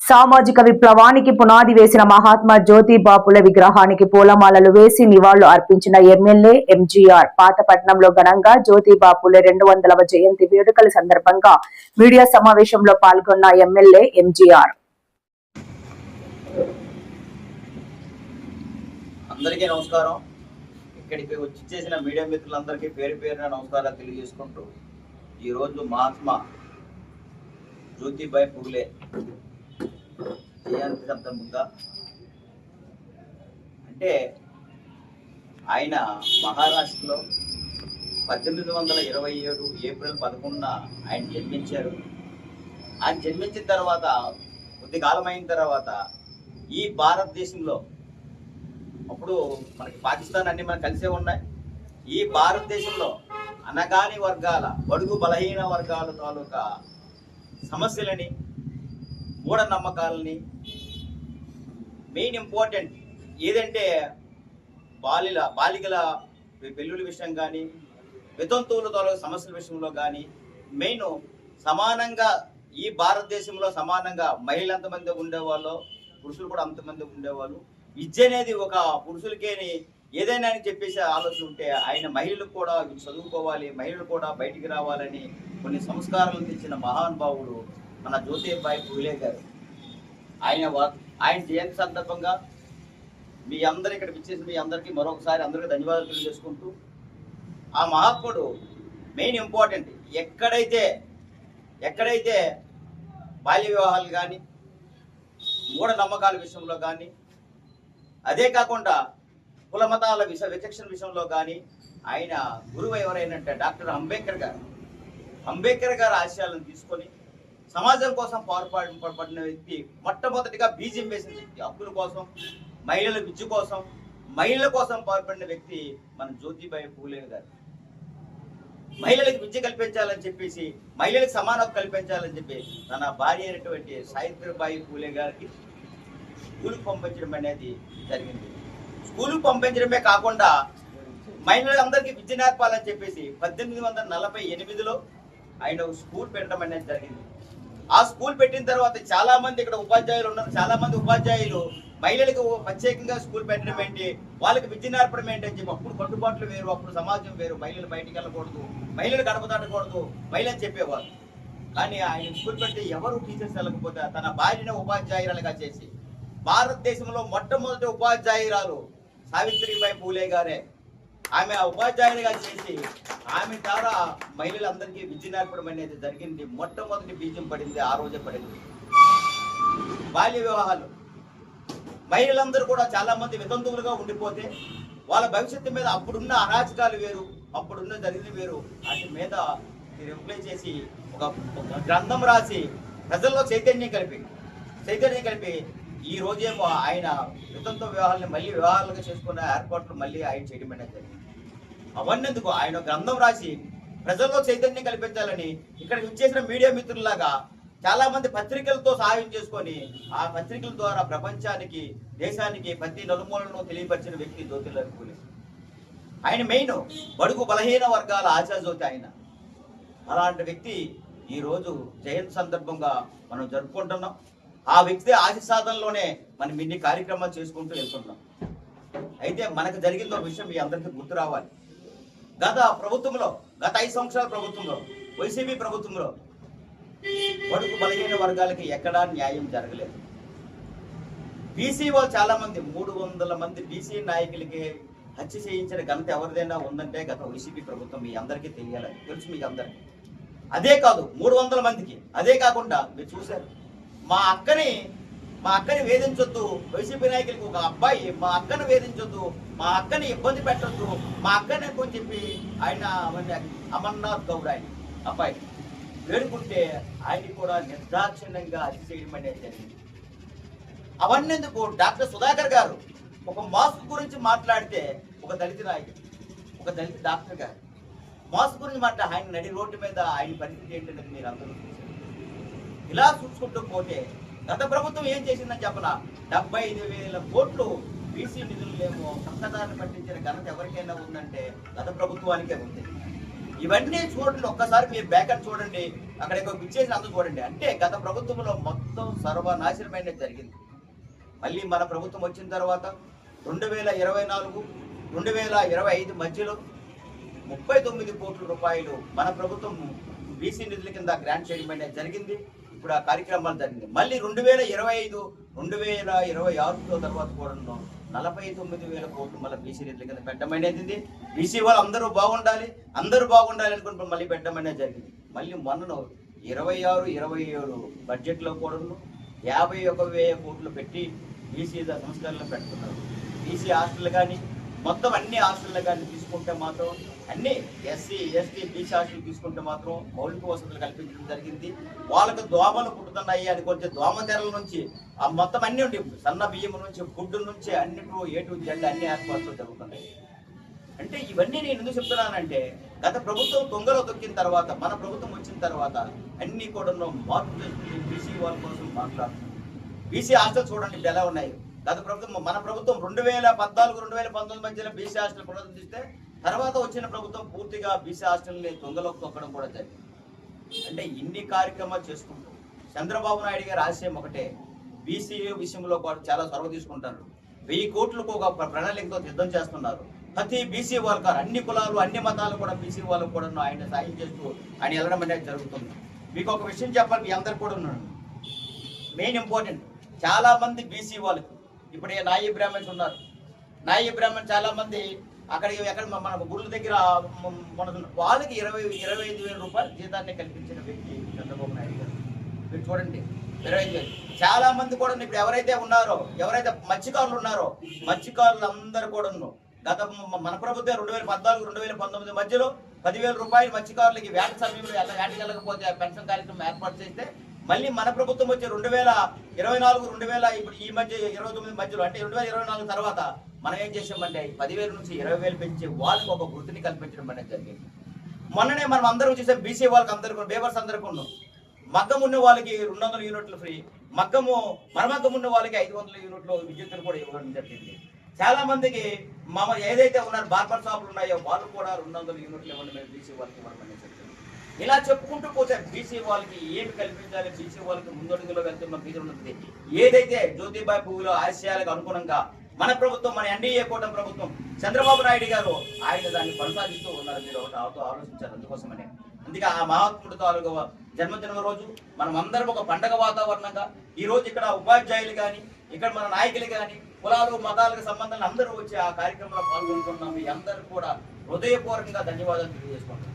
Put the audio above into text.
సామాజిక విప్లవానికి పునాది వేసిన మహాత్మా జ్యోతిబాపుల విగ్రహానికి పూలమాలలు వేసి నివాళులు అర్పించిన ఎమ్మెల్యే ఎంజీఆర్. పాతపట్నంలో ఘనంగా జ్యోతిబాపులే 200వ జయంతి వేడుకల సందర్భంగా మీడియా సమావేశంలో పాల్గొన్న ఎమ్మెల్యే ఎంజీఆర్. అందరికీ నమస్కారం. ఇక్కడికి వచ్చి చేసిన మీడియా మిత్రులందరికీ పేరు పేరున నమస్కారాలు తెలియజేసుకుంటూ, ఈరోజు మహాత్మా జ్యోతిబాయ్ పూలే జయంతి సందర్భంగా, అంటే ఆయన మహారాష్ట్రలో 1827 ఏప్రిల్ 11న ఆయన జన్మించారు. ఆయన జన్మించిన తర్వాత కొద్ది కాలం అయిన తర్వాత ఈ భారతదేశంలో, అప్పుడు మనకి పాకిస్తాన్ అన్ని మనకు కలిసే ఉన్నాయి, ఈ భారతదేశంలో అనగాని వర్గాల, బడుగు బలహీన వర్గాల తాలూకా సమస్యలని, మూఢనమ్మకాలని, మెయిన్ ఇంపార్టెంట్ ఏదంటే బాలికల పెళ్ళిళ్ళ విషయం కానీ, వితంతువుల తాలూకా సమస్యల విషయంలో కానీ, మెయిన్ సమానంగా ఈ భారతదేశంలో సమానంగా మహిళలు ఎంతమంది ఉండేవాళ్ళు, పురుషులు కూడా అంతమంది ఉండేవాళ్ళు. విద్య అనేది ఒక పురుషులకేని ఏదైనా అని చెప్పేసి ఆలోచన ఉంటే, ఆయన మహిళలు కూడా చదువుకోవాలి, మహిళలు కూడా బయటికి రావాలని కొన్ని సంస్కారాలను తెచ్చిన మహానుభావుడు మన జ్యోతిబాయ్ పూలే గారు. ఆయన జయంతి సందర్భంగా మీ అందరు ఇక్కడ విచ్చేసి మీ అందరికీ మరొకసారి అందరికీ ధన్యవాదాలు తెలియజేసుకుంటూ, ఆ మహాత్ముడు మెయిన్ ఇంపార్టెంట్ ఎక్కడైతే బాల్య వివాహాలు కానీ, మూఢనమ్మకాల విషయంలో కానీ, అదే కాకుండా కుల మతాల విచక్షణ విషయంలో కానీ ఆయన గురువు ఎవరైనంటే డాక్టర్ అంబేద్కర్ గారి ఆశయాలను తీసుకొని సమాజం కోసం పాటుపడిన వ్యక్తి, మొట్టమొదటిగా బీజం వేసిన వ్యక్తి, హక్కుల కోసం, మహిళల విద్య కోసం, మహిళల కోసం పాటుపడిన వ్యక్తి మన జ్యోతిబాయ్ పూలే గారు. మహిళలకు విద్య కల్పించాలని చెప్పేసి, మహిళలకు సమాన హక్కు కల్పించాలని చెప్పి తన భార్య అయినటువంటి సావిత్రిబాయి పూలే గారికి స్కూల్కి పంపించడం అనేది జరిగింది. స్కూల్కి పంపించడమే కాకుండా మహిళలందరికీ విద్య నేర్పాలని చెప్పేసి 1848లో ఆయన స్కూల్ పెట్టడం అనేది జరిగింది. ఆ స్కూల్ పెట్టిన తర్వాత చాలా మంది ఇక్కడ ఉపాధ్యాయులు ఉన్నారు. చాలా మంది ఉపాధ్యాయులు మహిళలకు ప్రత్యేకంగా స్కూల్ పెట్టడం ఏంటి, వాళ్ళకి విద్య నేర్పడం ఏంటి అని చెప్పి, అప్పుడు కట్టుబాట్లు వేరు, అప్పుడు సమాజం వేరు, మహిళలు బయటికి వెళ్ళకూడదు, మహిళలు గడప దాటకూడదు, మహిళని చెప్పేవారు. కానీ ఆయన స్కూల్ పెట్టి ఎవరు టీచర్స్ వెళ్ళకపోతే తన భార్యను ఉపాధ్యాయురాలుగా చేసి, భారతదేశంలో మొట్టమొదటి ఉపాధ్యాయురాలు సావిత్రిబాయి పూలే గారే. ఆమె ఉపాధ్యాయునిగా చేసి ఆమె ద్వారా మహిళలందరికీ విద్య నేర్పడం అనేది జరిగింది. మొట్టమొదటి బీజం పడింది ఆ రోజే పడింది. బాల్య వివాహాలు, మహిళలందరూ కూడా చాలా మంది వితంతువులుగా ఉండిపోతే వాళ్ళ భవిష్యత్తు మీద అప్పుడున్న అరాచకాలు వేరు, అప్పుడున్న జరిగింది వేరు, వాటి మీద రిప్లై చేసి ఒక గ్రంథం రాసి ప్రజల్లో చైతన్యం కలిపి ఈ రోజేమో ఆయన వితంతు వివాహాలని మళ్ళీ వివాహాలుగా చేసుకున్న ఏర్పాట్లు మళ్ళీ ఆయన చేయడం అనేది జరిగింది. అవన్నెందుకు ఆయన గ్రంథం రాసి ప్రజల్లో చైతన్యం కల్పించాలని ఇక్కడ ఇచ్చేసిన మీడియా మిత్రుల్లాగా చాలా మంది పత్రికలతో సహాయం చేసుకొని ఆ పత్రికల ద్వారా ప్రపంచానికి, దేశానికి ప్రతి నలుమూలను తెలియపరిచిన వ్యక్తి జ్యోతిబాయ్ పూలే. ఆయన మెయిన్ బడుగు బలహీన వర్గాల ఆశాజ్యోతి ఆయన. అలాంటి వ్యక్తి ఈరోజు జయంతి సందర్భంగా మనం జరుపుకుంటున్నాం. ఆ వ్యక్తి ఆశ సాధనలోనే మనం ఇన్ని కార్యక్రమాలు చేసుకుంటూ వెళ్తున్నాం. అయితే మనకు జరిగిందో విషయం మీ అందరికీ గుర్తు రావాలి. గత 5 సంవత్సరాల ప్రభుత్వంలో, వైసీపీ ప్రభుత్వంలో బడుగు బలహీన వర్గాలకి ఎక్కడా న్యాయం జరగలేదు. బీసీ వాళ్ళు చాలా మంది, 300 మంది బీసీ నాయకులకి హత్య చేయించిన ఘనత ఎవరిదైనా ఉందంటే గత వైసీపీ ప్రభుత్వం. మీ అందరికీ తెలుసు మీకు అందరికీ. అదే కాదు 300 మందికి. అదే కాకుండా మీరు చూశారు, మా అక్కని వేధించొద్దు, వైసీపీ నాయకులకి ఒక అబ్బాయి మా అక్కను వేధించొద్దు, మా అక్కని ఇబ్బంది పెట్టొద్దు, మా అక్కని అని చెప్పి ఆయన అమర్నాథ్ గౌడ్ ఆయన అబ్బాయి వేడుకుంటే ఆయన కూడా నిర్దాక్షిణ్యంగా హత్య చేయడం అనేది జరిగింది. అవన్నెందుకు డాక్టర్ సుధాకర్ గారు ఒక మాస్క్ గురించి మాట్లాడితే, ఒక దళిత నాయకుడు, ఒక దళిత డాక్టర్ గారు మాస్క్ గురించి మాట్లాడి ఆయన నడి రోడ్డు మీద ఆయన పరిస్థితి ఏంటంటే మీరు అందరూ చూశారు. ఇలా చూసుకుంటూ పోతే గత ప్రభుత్వం ఏం చేసిందని చెప్పనా, 75,000 కోట్లు బీసీ నిధులేమో పక్కదారిని పట్టించిన ఘనత ఎవరికైనా ఉందంటే గత ప్రభుత్వానికే ఉంది. ఇవన్నీ చూడండి, ఒక్కసారి మీరు బ్యాక్ అని చూడండి. అక్కడ విచ్చేసిన అందరూ చూడండి. అంటే గత ప్రభుత్వంలో మొత్తం సర్వనాశనమైన జరిగింది. మళ్ళీ మన ప్రభుత్వం వచ్చిన తర్వాత 2024, 2025 మధ్యలో 39 కోట్ల రూపాయలు మన ప్రభుత్వం బీసీ నిధుల కింద గ్రాంట్ చేయడం అనేది జరిగింది. ఇప్పుడు ఆ కార్యక్రమాలు జరిగింది. మళ్ళీ 2025, 2026 తర్వాత కూడా 49,000 కోట్లు మళ్ళీ బీసీ నిధుల కింద పెట్టడం అనేది. బీసీ వాళ్ళు అందరూ బాగుండాలి అనుకుంటే మళ్ళీ పెట్టడం అనేది జరిగింది. మళ్ళీ మొన్న 26, 27 బడ్జెట్లో కూడా 51,000 కోట్లు పెట్టి బీసీ సంస్కరణలు పెట్టుకున్నారు. బీసీ హాస్టల్ కానీ మొత్తం అన్ని హాస్టళ్ళు కానీ తీసుకుంటే మాత్రం అన్ని ఎస్సీ, ఎస్టీ, బీసీ హాస్టల్ తీసుకుంటే మాత్రం మౌలిక వసతులు కల్పించడం జరిగింది. వాళ్ళకు దోమలు పుట్టుతున్నాయి అని కొంచెం దోమ తెరల నుంచి ఆ మొత్తం అన్ని ఉండి సన్న బియ్యం నుంచి ఫుడ్ నుంచి అన్నిటి A to Z అన్ని ఏర్పాట్లు జరుగుతున్నాయి. అంటే ఇవన్నీ నేను ఎందుకు చెప్తున్నానంటే గత ప్రభుత్వం తొంగలో తొక్కిన తర్వాత మన ప్రభుత్వం వచ్చిన తర్వాత అన్ని కూడా మార్పు చేస్తుంది. బీసీ వాళ్ళ కోసం మాట్లాడుతుంది. బీసీ హాస్టల్ చూడండి ఇప్పుడు ఎలా ఉన్నాయి. గత ప్రభుత్వం మన ప్రభుత్వం 2014, 2019 మధ్యలో బీసీ హాస్టల్ పునరుద్ధరిస్తే తర్వాత వచ్చిన ప్రభుత్వం పూర్తిగా బీసీ హాస్టల్ని తొంగలోకి తొక్కడం కూడా జరిగింది. అంటే ఇన్ని కార్యక్రమాలు చేసుకుంటూ చంద్రబాబు నాయుడు గారి ఆశయం ఒకటే, బీసీ విషయంలో కూడా చాలా చొరవ తీసుకుంటారు. 1000 కోట్లకు ఒక ప్రణాళికతో సిద్ధం చేస్తున్నారు. ప్రతి బీసీ వాళ్ళకు అన్ని కులాలు అన్ని మతాలు కూడా బీసీ వాళ్ళకు కూడా ఆయన సాయం చేస్తూ ఆయన వెళ్ళడం అనేది జరుగుతుంది. మీకు ఒక విషయం చెప్పాలి, మీ అందరు కూడా ఉన్నాను, మెయిన్ ఇంపార్టెంట్. చాలా మంది బీసీ వాళ్ళకి ఇప్పుడు నాయి బ్రాహ్మణ్స్ ఉన్నారు. నాయి బ్రాహ్మణ్ చాలా మంది ఎక్కడ మన గురుల దగ్గర వాళ్ళకి 25,000 రూపాయలు జీతాన్ని కల్పించిన వ్యక్తి చంద్రబాబు నాయుడు గారు. మీరు చూడండి 25,000. చాలా మంది కూడా ఇప్పుడు ఎవరైతే ఉన్నారో, ఎవరైతే మత్స్యకారులు ఉన్నారో మత్స్యకారులు అందరూ కూడా గత మన ప్రభుత్వం 2014, 2019 మధ్యలో 10,000 రూపాయలు మత్స్యకారులకి వేట సమయంలో వేటకి వెళ్ళకపోతే పెన్షన్ కార్యక్రమం ఏర్పాటు చేస్తే మళ్ళీ మన ప్రభుత్వం వచ్చే 2024, ఇప్పుడు ఈ మధ్య 29 మధ్యలో అంటే 2024 తర్వాత మనం ఏం చేసామంటే 10,000 నుంచి 20,000 పెంచి వాళ్ళకి ఒక వృత్తిని కల్పించడం అనేది జరిగింది. మొన్ననే మనం అందరూ చూసాం, బీసీ వాళ్ళకి అందరికీ బేవర్స్ అందరికీ ఉన్నాం. మగ్గం ఉన్న వాళ్ళకి 200 యూనిట్లు ఫ్రీ, మరమగ్గం ఉన్న వాళ్ళకి 500 యూనిట్లు విద్యుత్తును కూడా ఇవ్వడం జరిగింది. చాలా మందికి ఏదైతే ఉన్నారు బార్బర్ షాపులు ఉన్నాయో వాళ్ళు కూడా 200 యూనిట్లు ఇవ్వండి మేము బీసీ వాళ్ళకి ఇవ్వడం అనేది జరిగింది. ఇలా చెప్పుకుంటూ పోతే బీసీ వాళ్ళకి ఏమి కల్పించాలి, బీసీ వాళ్ళకి ముందడుగులో వెళ్తున్న బీసీ ఉంటుంది. ఏదైతే జ్యోతిబాయి పువ్వులో ఆశయాలకు అనుగుణంగా మన ప్రభుత్వం, మన ఎన్డీఏ కూటమి ప్రభుత్వం చంద్రబాబు నాయుడు గారు ఆయన దాన్ని కొనసాగిస్తూ ఉన్నారు. మీరు ఒకటి ఆలోచించారు. అందుకోసమనే అందుకే ఆ మహాత్ముడు తాలూకా జన్మదిన రోజు మనం అందరం ఒక పండగ వాతావరణంగా ఈ రోజు ఇక్కడ ఉపాధ్యాయులు కానీ ఇక్కడ మన నాయకులు కానీ కులాలు మతాలకు సంబంధాలు అందరూ వచ్చి ఆ కార్యక్రమంలో పాల్గొంటున్నాం. మీ అందరూ కూడా హృదయపూర్వకంగా ధన్యవాదాలు తెలియజేసుకుంటున్నాం.